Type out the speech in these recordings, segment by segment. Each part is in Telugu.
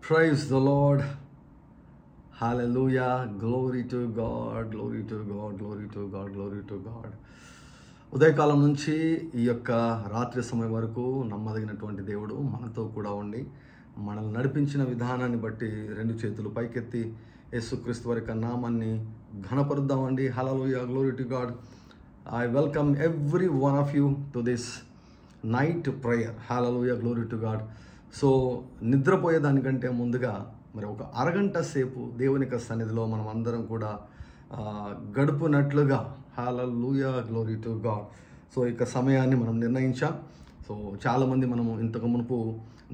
Praise the Lord. Hallelujah. Glory to God. Glory to God. Glory to God. Glory to God. ఉదయకాలం నుంచి ఈ యొక్క రాత్రి సమయం వరకు నమ్మదగినటువంటి దేవుడు మనతో కూడా ఉండి మనల్ని నడిపించిన విధానాన్ని బట్టి రెండు చేతులు పైకెత్తి యేసుక్రీస్తు వారి యొక్క నామాన్ని ఘనపరుద్దామండి. Hallelujah. Glory to God. I welcome every one of you to this night prayer. Hallelujah. Glory to God. So నిద్రపోయేదానికంటే ముందుగా మరి ఒక అరగంట సేపు దేవుని యొక్క సన్నిధిలో మనం అందరం కూడా గడుపునట్లుగా hallelujah. Glory to God. So ఇక సమయాన్ని మనం నిర్ణయించాం. సో చాలామంది మనము ఇంతకు మునుపు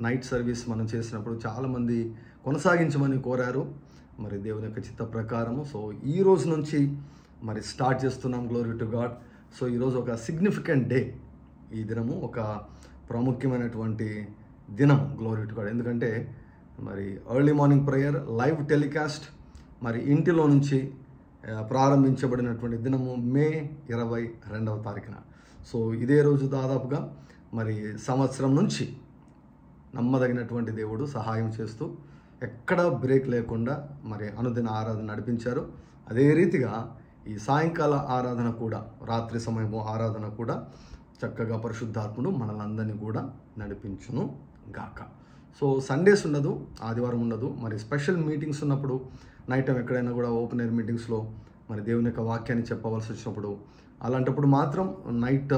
నైట్ సర్వీస్ మనం చేసినప్పుడు చాలామంది కొనసాగించమని కోరారు. మరి దేవుని యొక్క చిత్త ప్రకారము సో ఈ రోజు నుంచి మరి స్టార్ట్ చేస్తున్నాం. Glory to God. సో ఈరోజు ఒక సిగ్నిఫికెంట్ డే. ఈ దినము ఒక ప్రాముఖ్యమైనటువంటి దినం. Glory to God. ఎందుకంటే మరి early morning prayer live telecast మరి ఇంటిలో నుంచి ప్రారంభించబడినటువంటి దినము మే 22వ తారీఖున. సో ఇదే రోజు దాదాపుగా మరి సంవత్సరం నుంచి నమ్మదగినటువంటి దేవుడు సహాయం చేస్తూ ఎక్కడ బ్రేక్ లేకుండా మరి అనుదిన ఆరాధన నడిపించారు. అదే రీతిగా ఈ సాయంకాల ఆరాధన కూడా రాత్రి సమయము ఆరాధన కూడా చక్కగా పరిశుద్ధాత్ముడు మనలందరినీ కూడా నడిపించును గాక. సో సండేస్ ఉండదు, ఆదివారం ఉండదు. మరి స్పెషల్ మీటింగ్స్ ఉన్నప్పుడు నైట్ టైం ఎక్కడైనా కూడా ఓపెన్ ఎయిర్ మీటింగ్స్లో మరి దేవుని యొక్క వాక్యాన్ని చెప్పవలసి వచ్చినప్పుడు అలాంటప్పుడు మాత్రం నైట్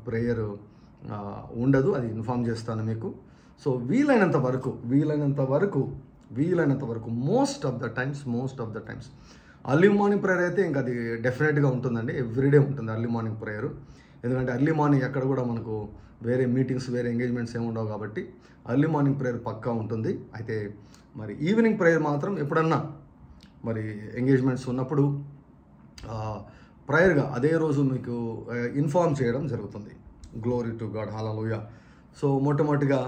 ప్రేయర్ ఉండదు. అది ఇన్ఫామ్ చేస్తాను మీకు. సో వీలైనంత వరకు most of the times early morning prayer అయితే ఇంకా అది డెఫినెట్గా ఉంటుందండి. ఎవ్రీడే ఉంటుంది అర్లీ మార్నింగ్ ప్రేయర్. ఎందుకంటే అర్లీ మార్నింగ్ ఎక్కడ కూడా మనకు వేరే మీటింగ్స్ వేరే ఎంగేజ్మెంట్స్ ఏమి ఉండవు కాబట్టి అర్లీ మార్నింగ్ ప్రేయర్ పక్కా ఉంటుంది. అయితే మరి ఈవినింగ్ ప్రేయర్ మాత్రం ఎప్పుడన్నా మరి ఎంగేజ్మెంట్స్ ఉన్నప్పుడు ప్రేయర్గా అదే రోజు మీకు ఇన్ఫార్మ్ చేయడం జరుగుతుంది. Glory to God. Hallelujah. So మొట్టమొదటిగా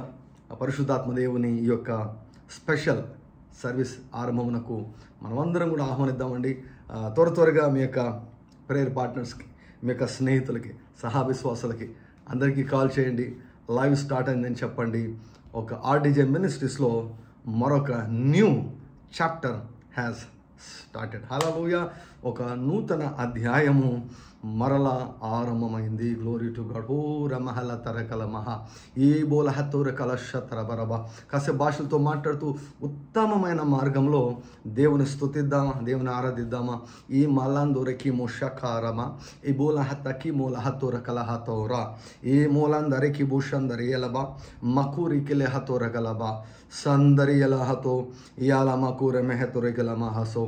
పరిశుద్ధాత్మ దేవుని ఈ యొక్క స్పెషల్ సర్వీస్ ఆరంభమునకు మనమందరం కూడా ఆహ్వానిద్దామండి. త్వరగా మీ యొక్క ప్రేయర్ పార్ట్నర్స్కి, మీ యొక్క స్నేహితులకి, సహావిశ్వాసులకి అందరికీ కాల్ చేయండి. లైవ్ స్టార్ట్ అయిందని చెప్పండి. ఒక ఆర్డీజే మినిస్ట్రీస్లో మరొక new chapter has started. Hallelujah. ఒక నూతన అధ్యాయము మరలా ఆరంభమైంది. Glory to God. ఓ రమహల తరకల మహా ఏ బోల హత్తోర కలశతర బరబ. కాసేపు భాషలతో మాట్లాడుతూ ఉత్తమమైన మార్గంలో దేవుని స్తుతిద్దామా, దేవుని ఆరాధిద్దామా. ఈ మలాందొరకి ముషకారమా ఈ బోల హత్తకి మూల హత్తోర కల హతోరా ఏ మూలందరికి భూషందరి ఎలబా మకూరికిలే హతోర గలబా సందరి ఎలా హతో ఇయాల మకూర మెహతోర గల మహసో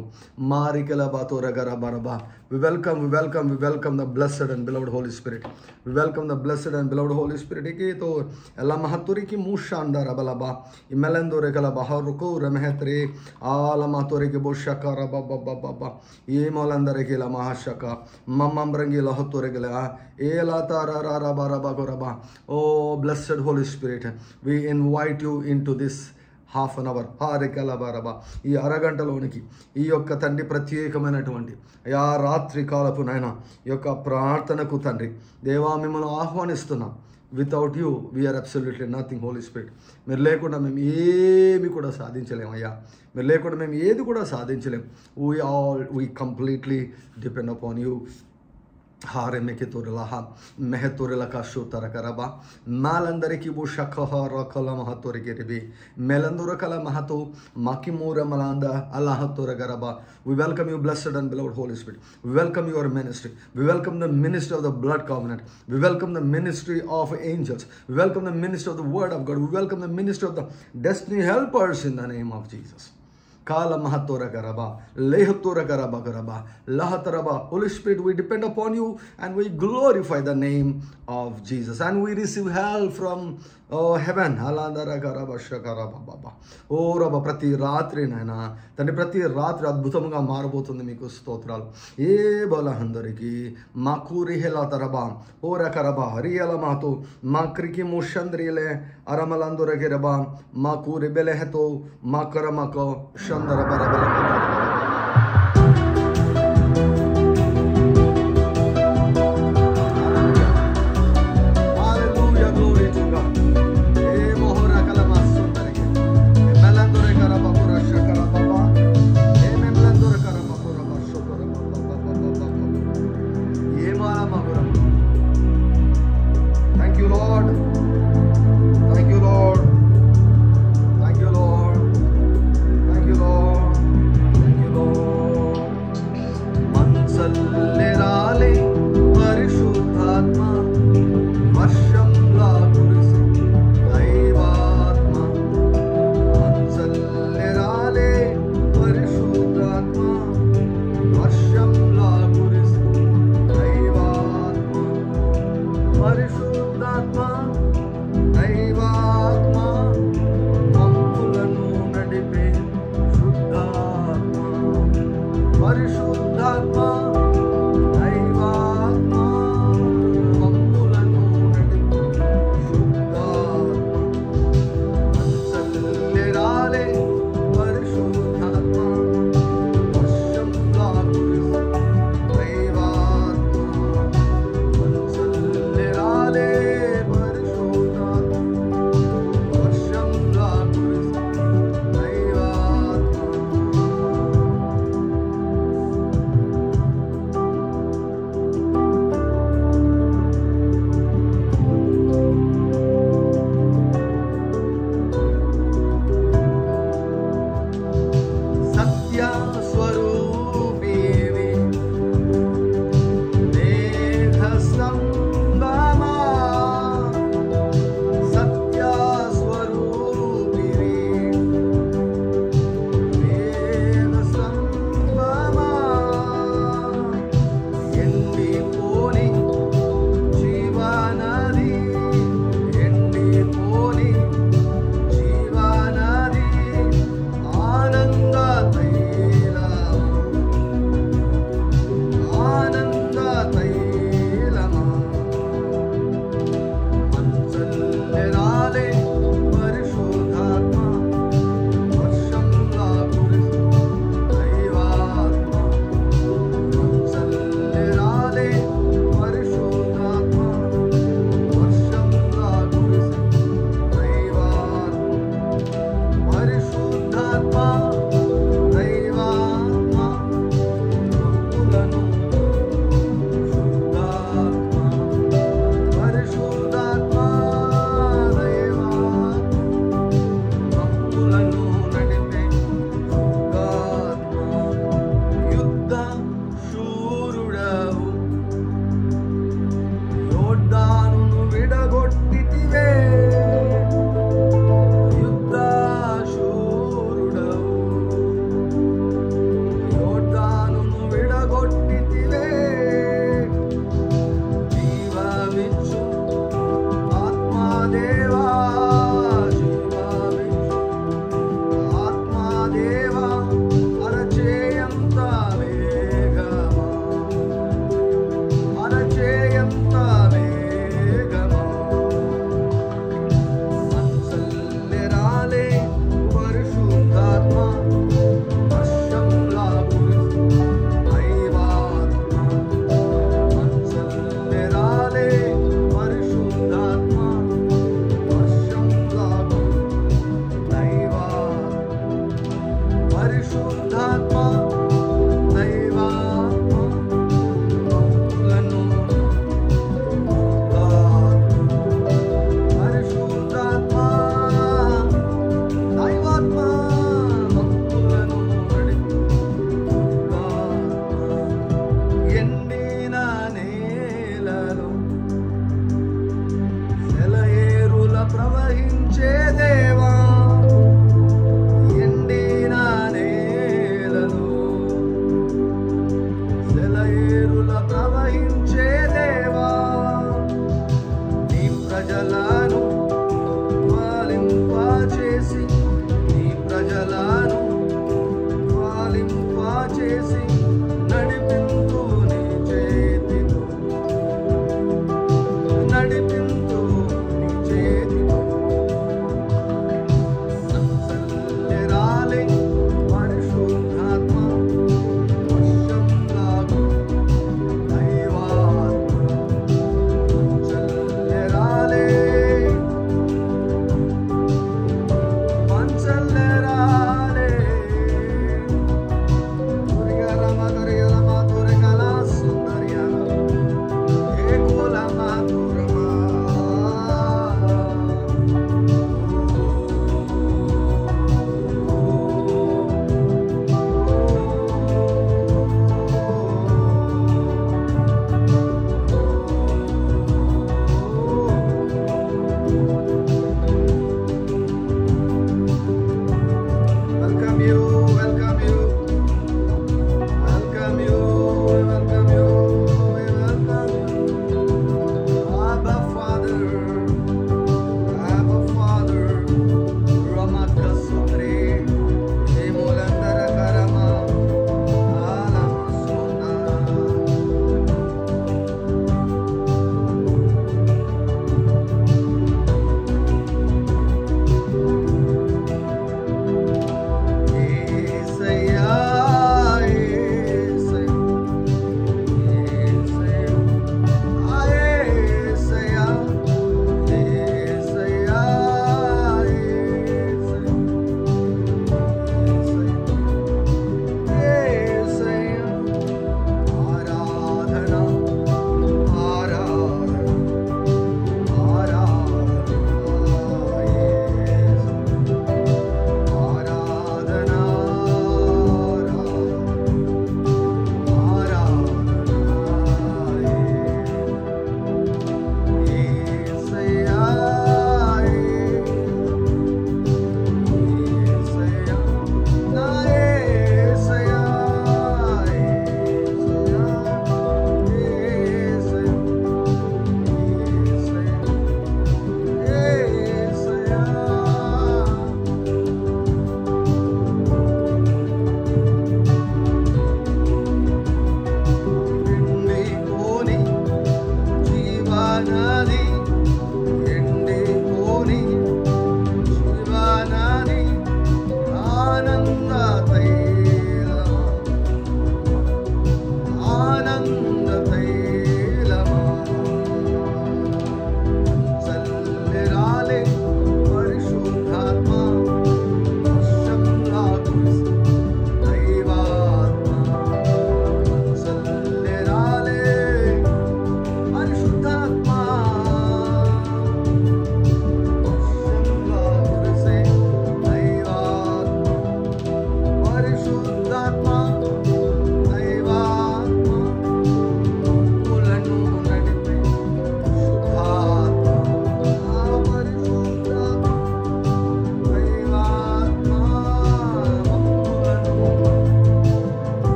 మారికెల బాతోర గర Barabbas. We welcome the blessed and beloved Holy Spirit. We welcome the blessed and beloved Holy Spirit. Iki to ella mahaturi ki mushanda rabalaba imelendore kala baharuko remehetre ala matori ki boshaka rababa ye molandare ki la mahashaka mamambrangi la hotore gala ela tarara baraba goraba. Oh blessed Holy Spirit, we invite you into this half an hour హారికలబారబా ఈ అరగంటలోనికి ఈ యొక్క తండ్రి ప్రత్యేకమైనటువంటి ఆ రాత్రి కాలపు నాయన ఈ యొక్క ప్రార్థనకు తండ్రి దేవా మిమ్మల్ని ఆహ్వానిస్తున్నాం. Without you we are absolutely nothing. Holy spirit మీరు లేకుండా మేము ఏమి కూడా సాధించలేము అయ్యా. మీరు లేకుండా మేము ఏది కూడా సాధించలేం. We completely depend upon you. హారే మెకెతోరలహ మెహతోరలక షోతరకరబా మాలందరికి బు షఖహరకల మహతోరకి రిబి మెలందొరకల Mahato మకిమూర మలాంద అల్లహతోరగరబా. We welcome you, blessed and beloved Holy Spirit. We welcome your ministry. We welcome the ministry of the blood covenant. We welcome the ministry of angels. We welcome the ministry of the word of God. We welcome the ministry of the destiny helpers in the name of Jesus. Kala mahatora garaba, lehatora garaba garaba, lahataraba. Holy Spirit, we depend upon you and we glorify the name of Jesus. And we receive help from heaven. Halandara garaba shakaraba baba. Oh raba prati ratri naina. Tani prati ratri adbhutamga marabotundi meeku stotralu. E balahandariki makuri helataraba. Ora karaba hariyala mato makriki mushandrile aramalandora geraba makuri beleheto makaramako shandara barabala. Hallelujah, glory to God. E mohora kalama sundarike. Melandore karaba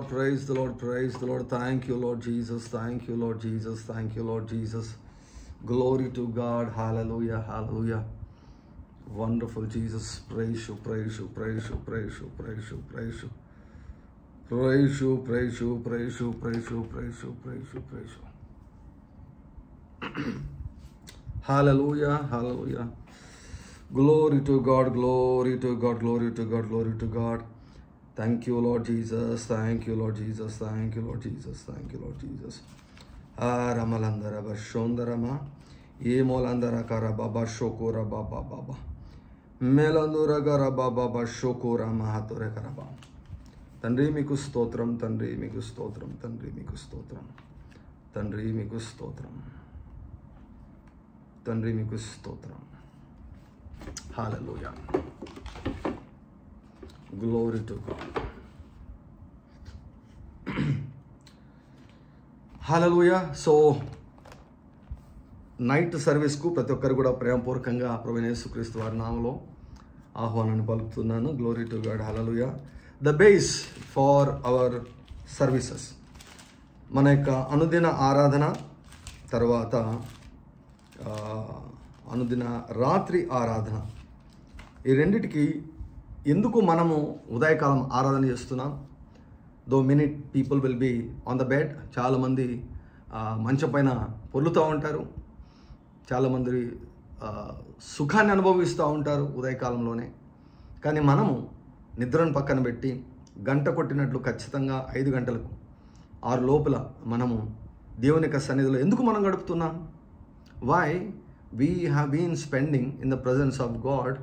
praise the Lord, praise the Lord. Thank you, Lord Jesus, thank you, Lord Jesus, thank you, Lord Jesus. Glory to God, hallelujah, hallelujah. Wonderful Jesus, praise you, praise you, praise you, praise you, praise you, praise you. Praise you, praise you, praise you, praise you, praise you, praise you, praise you. Hallelujah, hallelujah. Glory to God, glory to God, glory to God, glory to God. Thank you, Lord Jesus, thank you, Lord Jesus, thank you, Lord Jesus, thank you, Lord Jesus. Ramalandara Bashondarama, Yemolandara Karababa Shokora Baba Baba, Melandura Garababa Shokora Mahatore Karaba. తండ్రి మీకు స్తోత్రం, తండ్రి మీకు స్తోత్రం, తండ్రి మీకు స్తోత్రం, తండ్రి మీకు స్తోత్రం, తండ్రి మీకు స్తోత్రం. Hallelujah, glory to God. Hallelujah. So night సర్వీస్కు ప్రతి ఒక్కరు కూడా ప్రేమపూర్వకంగా ప్రభువైన యేసుక్రీస్తు వారి నామములో ఆహ్వానాన్ని పలుకుతున్నాను. Glory to God, hallelujah. The base for our services, మన యొక్క అనుదిన ఆరాధన, తర్వాత అనుదిన రాత్రి ఆరాధన, ఈ రెండిటికి ఎందుకు మనము ఉదయకాలం ఆరాధన చేస్తున్నాం? Though minute people will be on the bed. చాలామంది మంచం పైన పొర్లుతూ ఉంటారు, చాలామంది సుఖాన్ని అనుభవిస్తూ ఉంటారు ఉదయకాలంలోనే. కానీ మనము నిద్రను పక్కన పెట్టి గంట కొట్టినట్లు ఖచ్చితంగా 5 గంటలకు 6 లోపల మనము దేవుని యొక్క సన్నిధిలో ఎందుకు మనం గడుపుతున్నాం? Why we have been spending in the presence of God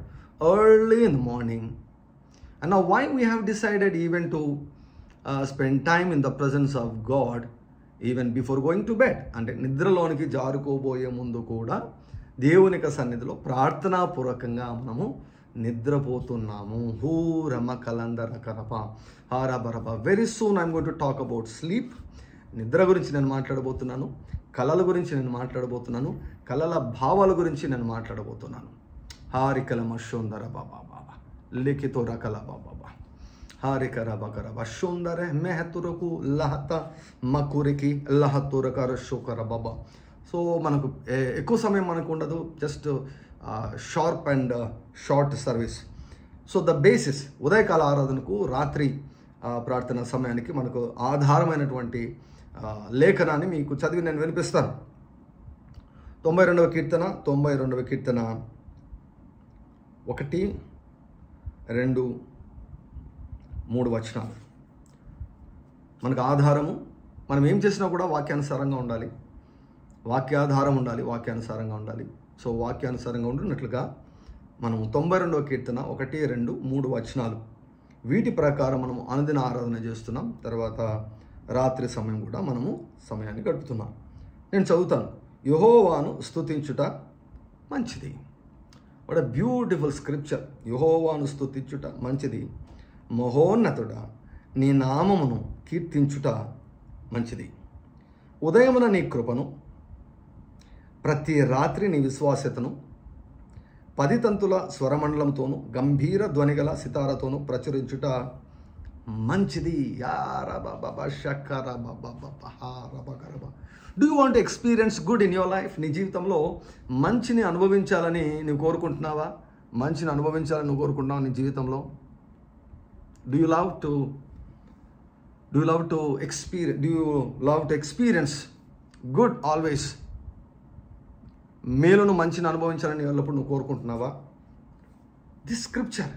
early in the morning, and now why we have decided even to spend time in the presence of God even before going to bed. అంటే నిద్రలోనికి జారుకోబోయే ముందు కూడా దేవుని యొక్క సన్నిధిలో ప్రార్థనాపూర్వకంగా మనము నిద్రపోతున్నాము. హూ రమ కలందర కరప హారబరప. Very soon I'm going to talk about sleep. నిద్ర గురించి నేను మాట్లాడబోతున్నాను, కళల గురించి నేను మాట్లాడబోతున్నాను, కళల భావాల గురించి నేను మాట్లాడబోతున్నాను. హారికల మషోందర బాబా బాబా లిఖితో రకల బాబా హారికర బకర వషోందర మెహతురకు లహత మకురికి లహతురకర షోకర బాబా. సో మనకు ఎక్కువ సమయం మనకు ఉండదు, just sharp and short service. So the basis ఉదయకాల ఆరాధనకు, రాత్రి ప్రార్థన సమయానికి మనకు ఆధారమైనటువంటి లేఖనాన్ని మీకు చదివి నేను వినిపిస్తాను. 92వ కీర్తన 1, 2, 3 వచనాలు మనకు ఆధారము. మనం ఏం చేసినా కూడా వాక్యానుసారంగా ఉండాలి, వాక్యాధారం ఉండాలి, వాక్యానుసారంగా ఉండాలి. సో వాక్యానుసారంగా ఉంటున్నట్లుగా మనము 92వ కీర్తన 1, 2, 3 వచనాలు, వీటి ప్రకారం మనము అనుదిన ఆరాధన చేస్తున్నాం. తర్వాత రాత్రి సమయం కూడా మనము సమయాన్ని గడుపుతున్నాం. నేను చదువుతాను. యెహోవాను స్తుతించుట మంచిది. What a beautiful scripture. యెహోవాను స్తుతించుట మంచిది, మహోన్నతుడా నీ నామమును కీర్తించుట మంచిది. ఉదయమున నీ కృపను, ప్రతి రాత్రి నీ విశ్వాస్యతను 10 తంతుల స్వరమండలంతోనూ గంభీర ధ్వనిగల సితారతోనూ ప్రచురించుట మంచిది. Do you want experience good in your life? నీ జీవితంలో మంచిని అనుభవించాలని నువ్వు కోరుకుంటున్నావా? మంచిని అనుభవించాలని నువ్వు కోరుకుంటున్నావా నీ జీవితంలో? Do you love to experience good always? మేలును మంచిని అనుభవించాలని ఎల్లప్పుడు నువ్వు కోరుకుంటున్నావా? This scripture,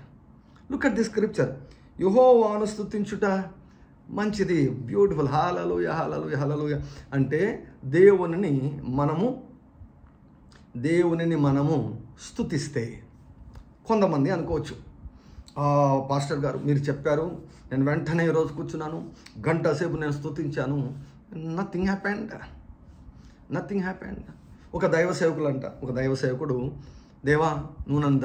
look at this scripture. యెహోవాను స్తుతించుట మంచిది. బ్యూటిఫుల్. Hallelujah, hallelujah, hallelujah. అంటే దేవునిని మనము స్తుతిస్తే, కొంతమంది అనుకోవచ్చు, పాస్టర్ గారు మీరు చెప్పారు, నేను వెంటనే ఈరోజు కూర్చున్నాను, గంట సేపు నేను స్తుతించాను, నథింగ్ హ్యాపెండ్. ఒక దైవ సేవకుడు, దేవా నువ్వు నన్ను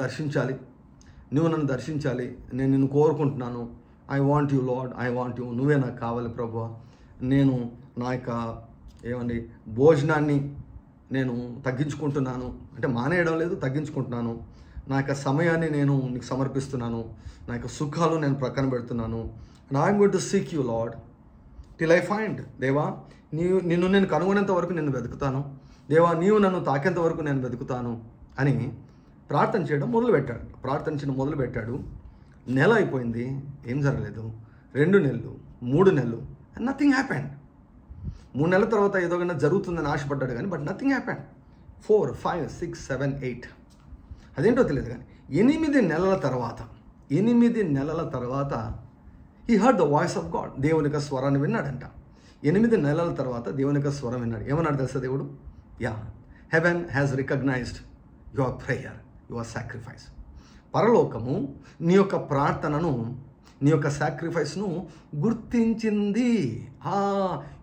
దర్శించాలి, నేను నిన్ను కోరుకుంటున్నాను. I want you lord, I want you. నువ్వే నాకు కావాలి ప్రభువా. నేను నా యొక్క భోజనాన్ని నేను తగ్గించుకుంటున్నాను, అంటే మానేయడం లేదు, తగ్గించుకుంటున్నాను. నా యొక్క సమయాన్ని నేను నీకు సమర్పిస్తున్నాను, నా యొక్క సుఖాలు నేను ప్రక్కన పెడుతున్నాను. And I'm going to seek you lord. Till I find. దేవా నిన్ను నేను కనుగొనేంత వరకు నేను వెతుకుతాను. దేవా నీవు నన్ను తాకేంత వరకు నేను వెతుకుతాను అని ప్రార్థన చేయడం మొదలుపెట్టాడు. ప్రార్థించడం మొదలుపెట్టాడు. నెల అయిపోయింది, ఏం జరగలేదు. 2 నెలలు, 3 నెలలు, నథింగ్ హ్యాపెండ్. 3 నెలల తర్వాత ఏదో కన్నా జరుగుతుందని ఆశపడ్డాడు కానీ బట్ నథింగ్ హ్యాపెండ్. 4, 5, 6, 7, 8 అదేంటో తెలియదు కానీ 8 నెలల తర్వాత he heard the voice of God. దేవుని యొక్క స్వరాన్ని విన్నాడంట. 8 నెలల తర్వాత దేవుని యొక్క స్వరం విన్నాడు. ఏమన్నాడు తెలుసా దేవుడు? Heaven has recognised your prayer, your sacrifice. పరలోకము నీ యొక్క ప్రార్థనను, నీ యొక్క సాక్రిఫైస్ను గుర్తించింది.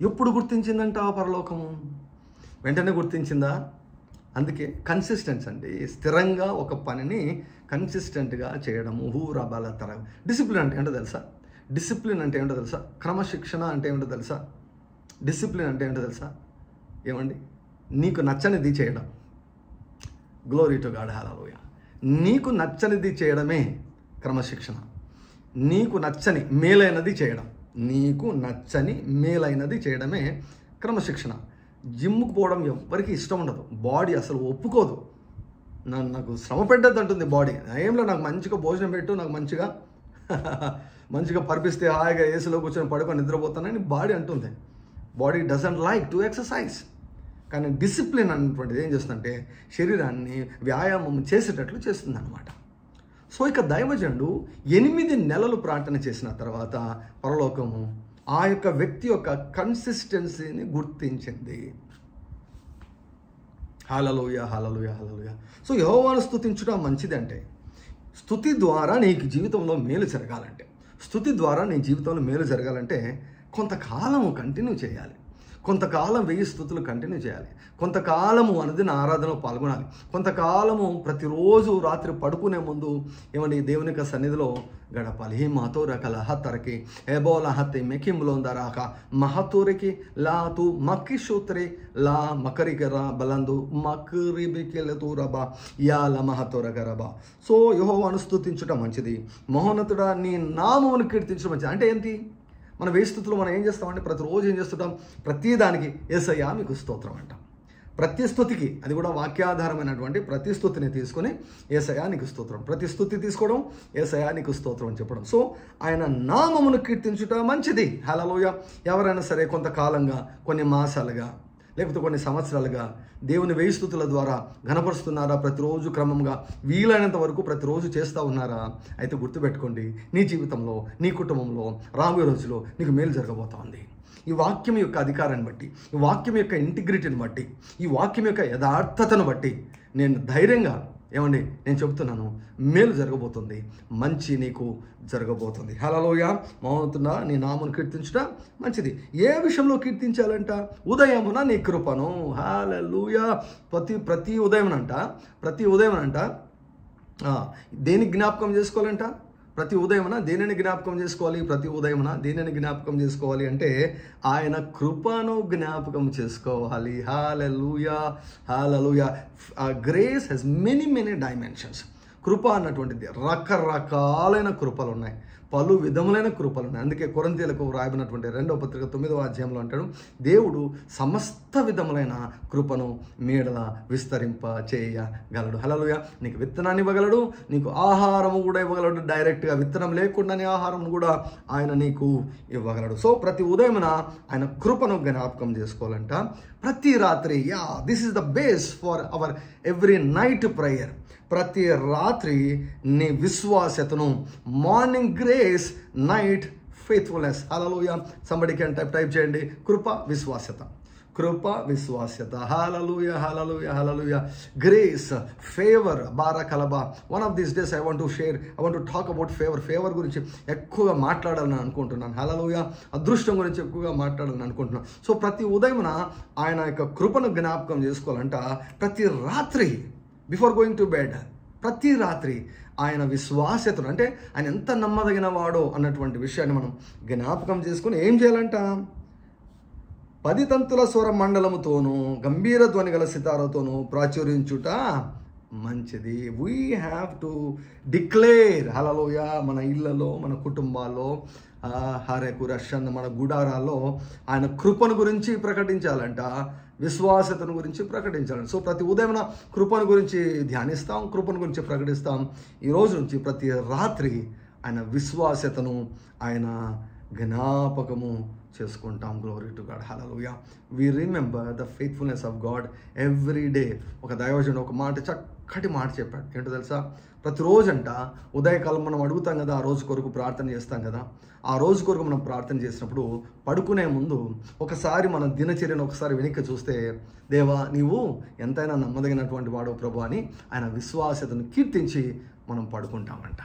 ఎప్పుడు గుర్తించిందంట పరలోకము? వెంటనే గుర్తించిందా? అందుకే కన్సిస్టెన్స్ అండి, స్థిరంగా ఒక పనిని కన్సిస్టెంట్గా చేయడము. హూరబలతర. డిసిప్లిన్ అంటే ఏంటో తెలుసా? డిసిప్లిన్ అంటే ఏంటో తెలుసా? క్రమశిక్షణ అంటే ఏంటో తెలుసా? డిసిప్లిన్ అంటే ఏంటో తెలుసా? ఏమండి? నీకు నచ్చనిది చేయడం. గ్లోరీ టు గాడ్, హల్లెలూయా. నీకు నచ్చనిది చేయడమే క్రమశిక్షణ. నీకు నచ్చని మేలైనది చేయడమే క్రమశిక్షణ. జిమ్కి పోవడం ఎవరికి ఇష్టం ఉండదు. బాడీ అసలు ఒప్పుకోదు. నాకు శ్రమ పెట్టద్దు అంటుంది బాడీ. ఏంలో నాకు మంచిగా భోజనం పెట్టు, నాకు మంచిగా పరిపిస్తే హాయిగా ఏసీలో కూర్చొని పడుకొని నిద్రపోతానని బాడీ అంటుంది. Body doesn't like to exercise. కానీ డిసిప్లిన్ అనేటువంటిది ఏం చేస్తుందంటే శరీరాన్ని వ్యాయామం చేసేటట్లు చేస్తుంది అన్నమాట. సో ఇక దైవజనుడు 8 నెలలు ప్రార్థన చేసిన తర్వాత పరలోకము ఆ యొక్క వ్యక్తి యొక్క కన్సిస్టెన్సీని గుర్తించింది. హల్లెలూయా, హల్లెలూయా, హల్లెలూయా. సో యెహోవాను స్తుతించుట మంచిదంటే, స్తుతి ద్వారా నీకు జీవితంలో మేలు జరగాలంటే, కొంతకాలము కంటిన్యూ చేయాలి. కొంతకాలం 1000 స్తుతులు కంటిన్యూ చేయాలి. కొంతకాలము అనుదిన ఆరాధనలో పాల్గొనాలి. కొంతకాలము ప్రతిరోజు రాత్రి పడుకునే ముందు ఏమండి దేవుని యొక్క సన్నిధిలో గడపాలి. హీ మహతోర కలహతరకి ఎబోలహతి మెకింలోందరాక మహతూరికి లాతు మక్కిషూత్రి లా మకరికరా బలందు మకరిబికెలతూరబా యాల మహతోర గరబా. సో యెహోవాను స్తుతించుట మంచిది, మహోన్నతుడా నీ నామమును కీర్తించడం మంచిది. అంటే ఏంటి? మన 1000 స్తుతులు మనం ఏం చేస్తామంటే ప్రతిరోజు ఏం చేస్తుంటాం? ప్రతిదానికి యేసయ్యా మీకు స్తోత్రం అంటాం. ప్రతి స్తుతికి, అది కూడా వాక్యాధారమైనటువంటి ప్రతి స్తుతిని తీసుకొని యేసయ్యా నీకు స్తోత్రం, ప్రతి స్తుతి తీసుకోవడం, యేసయ్యా నీకు స్తోత్రం అని చెప్పడం. సో ఆయన నామమును కీర్తించుట మంచిది. హల్లెలూయా. ఎవరైనా సరే కొంతకాలంగా, కొన్ని మాసాలుగా, లేకపోతే కొన్ని సంవత్సరాలుగా దేవుని 1000 స్తుతుల ద్వారా ఘనపరుస్తున్నారా? ప్రతిరోజు క్రమంగా వీలైనంత వరకు ప్రతిరోజు చేస్తూ ఉన్నారా? అయితే గుర్తుపెట్టుకోండి, నీ జీవితంలో, నీ కుటుంబంలో రాబోయే రోజులో నీకు మేలు జరగబోతోంది. ఈ వాక్యం యొక్క అధికారాన్ని బట్టి, ఈ వాక్యం యొక్క ఇంటిగ్రిటీని బట్టి, ఈ వాక్యం యొక్క యథార్థతను బట్టి నేను ధైర్యంగా నేను చెబుతున్నాను, మేలు జరగబోతుంది, మంచి నీకు జరగబోతుంది. హల్లెలూయా. మౌనతున్నా నీ నామమును కీర్తించుట మంచిది. ఏ విషయంలో కీర్తించాలంట? ఉదయమున నీ కృపను. హల్లెలూయా. ప్రతి ఉదయం అంట దేనికి జ్ఞాపకం చేసుకోవాలంట? ప్రతి ఉదయమున దేనిని జ్ఞాపకం చేసుకోవాలి అంటే ఆయన కృపను జ్ఞాపకం చేసుకోవాలి. Hallelujah, hallelujah. Grace has many dimensions. కృప అన్నటువంటిది రకరకాలైన కృపలు ఉన్నాయి, పలు విధములైన కృపలు ఉన్నాయి. అందుకే కొరింథీయులకు రాయబడినటువంటి 2వ పత్రిక 9వ అధ్యాయంలో అంటాడు, దేవుడు సమస్త విధములైన కృపను మీడల విస్తరింప చేయగలడు. హల్లెలూయా. నీకు విత్తనాన్ని ఇవ్వగలడు, నీకు ఆహారము కూడా ఇవ్వగలడు. డైరెక్ట్గా విత్తనం లేకుండానే ఆహారం కూడా ఆయన నీకు ఇవ్వగలడు. సో ప్రతి ఉదయమున ఆయన కృపను జ్ఞాపకం చేసుకోవాలంట. ప్రతి రాత్రి, this is the base for our every night prayer. ప్రతి రాత్రి నీ విశ్వాసతను, morning grace, night faithfulness. Hallelujah. Somebody can type చేయండి, కృప విశ్వాసత. Hallelujah, hallelujah, hallelujah. Grace, favour, బారకలబా. One of these days I want to talk about favour గురించి ఎక్కువగా మాట్లాడాలని అనుకుంటున్నాను. హల్లెలూయా. అదృష్టం గురించి ఎక్కువగా మాట్లాడాలని అనుకుంటున్నాను. సో ప్రతి ఉదయమున ఆయన యొక్క కృపను జ్ఞాపకం చేసుకోవాలంట. ప్రతి రాత్రి బిఫోర్ గోయింగ్ టు బెడ్, ప్రతి రాత్రి ఆయన విశ్వాసతను, అంటే ఆయన ఎంత నమ్మదగిన వాడో అన్నటువంటి విషయాన్ని మనం జ్ఞాపకం చేసుకుని ఏం చేయాలంట? 10 తంతుల స్వర మండలముతోనూ గంభీర ధ్వని గల సితారతోనూ ప్రాచుర్యించుట మంచిది. We have to declare. Hallelujah. మన ఇళ్లలో, మన కుటుంబాల్లో హరేకురషన్ మన గుడారాల్లో ఆయన కృపను గురించి ప్రకటించాలంట, విశ్వాసతను గురించి ప్రకటించాలంట. సో ప్రతి ఉదయం కృపను గురించి ధ్యానిస్తాం, కృపను గురించి ప్రకటిస్తాం. ఈ రోజు నుంచి ప్రతి రాత్రి ఆయన విశ్వాసతను ఆయన జ్ఞాపకము చేసుకుంటాం. Glory to God, hallelujah. We remember the faithfulness of God every day. ఒక దైవజనుడు ఒక మాట, చక్కటి మాట చెప్పాడు. ఏంటో తెలుసా? ప్రతిరోజంట ఉదయకాలం మనం అడుగుతాం కదా, ఆ రోజు కొరకు ప్రార్థన చేస్తాం కదా. ఆ రోజు కొరకు మనం ప్రార్థన చేసినప్పుడు పడుకునే ముందు ఒకసారి మన దినచర్యను ఒకసారి వెనక్కి చూస్తే, దేవా నీవు ఎంతైనా నమ్మదగినటువంటి వాడు ప్రభు అని ఆయన విశ్వాసతను కీర్తించి మనం పడుకుంటామంట.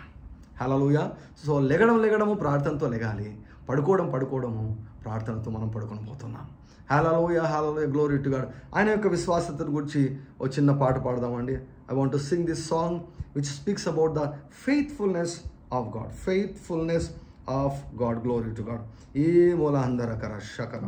హల్లెలూయా. సో లెగడము ప్రార్థనతో లెగాలి, పడుకోవడము ప్రార్థనతో మనం పడుకొని పోతున్నాం. Hallelujah, hallelujah, glory to God. ఆయన యొక్క విశ్వాసతను గురించి ఒక చిన్న పాట పాడదామండి. I want to sing this song which speaks about the faithfulness of God. Faithfulness of God, glory to God. ఈ మూల అందరకర శకర.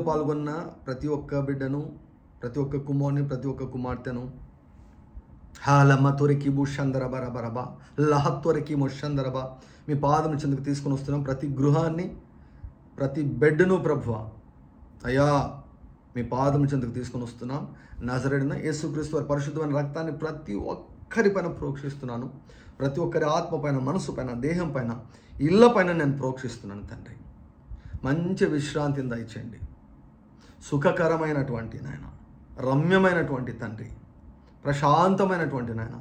పాల్గొన్న ప్రతి ఒక్క బిడ్డను, ప్రతి ఒక్క కుమారుని, ప్రతి ఒక్క కుమార్తెను హాలమ్మ తొరికి బుషందర బరబరబా లహత్వరికి మొషందరబా మీ పాదం చెందుకు తీసుకొని వస్తున్నాం. ప్రతి గృహాన్ని, ప్రతి బెడ్ను ప్రభువా అయ్యా మీ పాదం చెందుకు తీసుకొని వస్తున్నాం. నజరేయుడైన యేసుక్రీస్తు వారి పరిశుద్ధమైన రక్తాన్ని ప్రతి ఒక్కరి పైన ప్రోక్షిస్తున్నాను. ప్రతి ఒక్కరి ఆత్మ పైన, మనసు పైన, దేహం పైన, ఇళ్ళ పైన నేను ప్రోక్షిస్తున్నాను తండ్రి. మంచి విశ్రాంతిని దయచేయండి. సుఖకరమైనటువంటి నాయన, రమ్యమైనటువంటి తండ్రి, ప్రశాంతమైనటువంటి నాయన,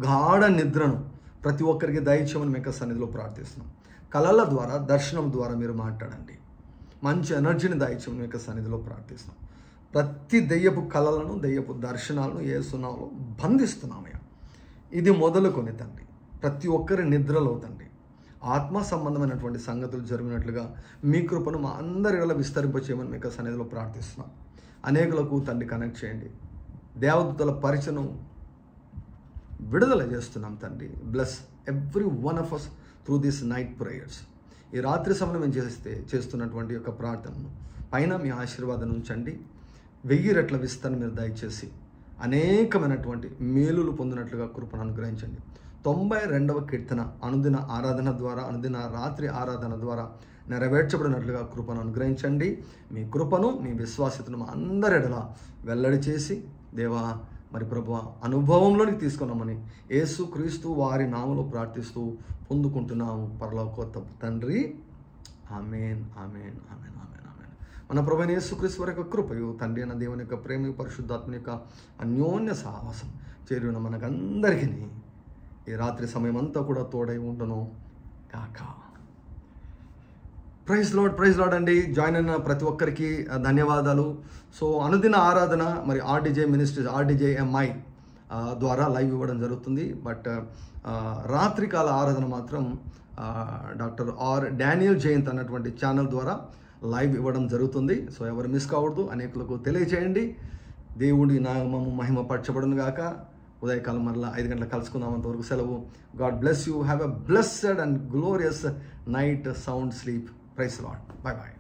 గాఢ నిద్రను ప్రతి ఒక్కరికి దయచేయమని మీకు సన్నిధిలో ప్రార్థిస్తున్నాం. కళల ద్వారా, దర్శనం ద్వారా మీరు మాట్లాడండి. మంచి ఎనర్జీని దయచేయమని మీకు సన్నిధిలో ప్రార్థిస్తున్నాం. ప్రతి దెయ్యపు కళలను, దెయ్యపు దర్శనాలను యేసు నామములో బంధిస్తున్నామయ్యా. ఇది మొదలుకొని తండ్రి ప్రతి ఒక్కరి నిద్రలో తండ్రి ఆత్మ సంబంధమైనటువంటి సంగతులు జరిగినట్లుగా మీ కృపను మా అందరిలో విస్తరింపచేయమని మీకు సన్నిధిలో ప్రార్థిస్తున్నాం. అనేకులకు తండ్రి కనెక్ట్ చేయండి. దేవదూతల పరిచయం విడుదల చేస్తున్నాం తండ్రి. Bless every one of us through this night prayers. ఈ రాత్రి సమయం మేము చేస్తున్నటువంటి యొక్క ప్రార్థనను పైన మీ ఆశీర్వాదం ఉంచండి. 1000 రెట్ల విస్తరణ మీరు దయచేసి అనేకమైనటువంటి మేలులు పొందినట్లుగా కృపను అనుగ్రహించండి. 92వ కీర్తన అనుదిన ఆరాధన ద్వారా, అనుదిన రాత్రి ఆరాధన ద్వారా నెరవేర్చబడినట్లుగా కృపను అనుగ్రహించండి. మీ కృపను, మీ విశ్వాసతను మా అందరెడల వెల్లడి చేసి దేవా మరి ప్రభువా అనుభవంలోనికి తీసుకున్నామని యేసుక్రీస్తు వారి నామములో ప్రార్థిస్తూ పొందుకుంటున్నాము పరలోకోత్తమ తండ్రి. ఆమేన్, ఆమేన్, ఆమేన్, ఆమేన్, ఆమేన్. మన ప్రభువైన యేసుక్రీస్తు వారి యొక్క కృపయు, తండ్రి అయిన దేవుని యొక్క ప్రేమ, పరిశుద్ధాత్మ యొక్క అన్యోన్య సహవాసం చేరిన మనకందరికీ ఈ రాత్రి సమయం అంతా కూడా తోడై ఉండును కాక. ప్రైజ్ లార్డ్, ప్రైజ్ లార్డ్ అండి. జాయిన్ అయిన ప్రతి ఒక్కరికి ధన్యవాదాలు. సో అనుదిన ఆరాధన మరి ఆర్డీజే మినిస్ట్రీస్, RDJMI ద్వారా లైవ్ ఇవ్వడం జరుగుతుంది. బట్ రాత్రికాల ఆరాధన మాత్రం డాక్టర్ డానియల్ జయంత్ అన్నటువంటి ఛానల్ ద్వారా లైవ్ ఇవ్వడం జరుగుతుంది. సో ఎవరు మిస్ కావద్దు, అనేకులకు తెలియజేయండి. దేవుడి నామము మహిమపరచబడును గాక. ఉదయకాలం మరలా 5 గంటలకు కలుసుకుందాం. అంతవరకు సెలవు. God bless you. Have a blessed and glorious night sound sleep. Praise Lord. Bye bye.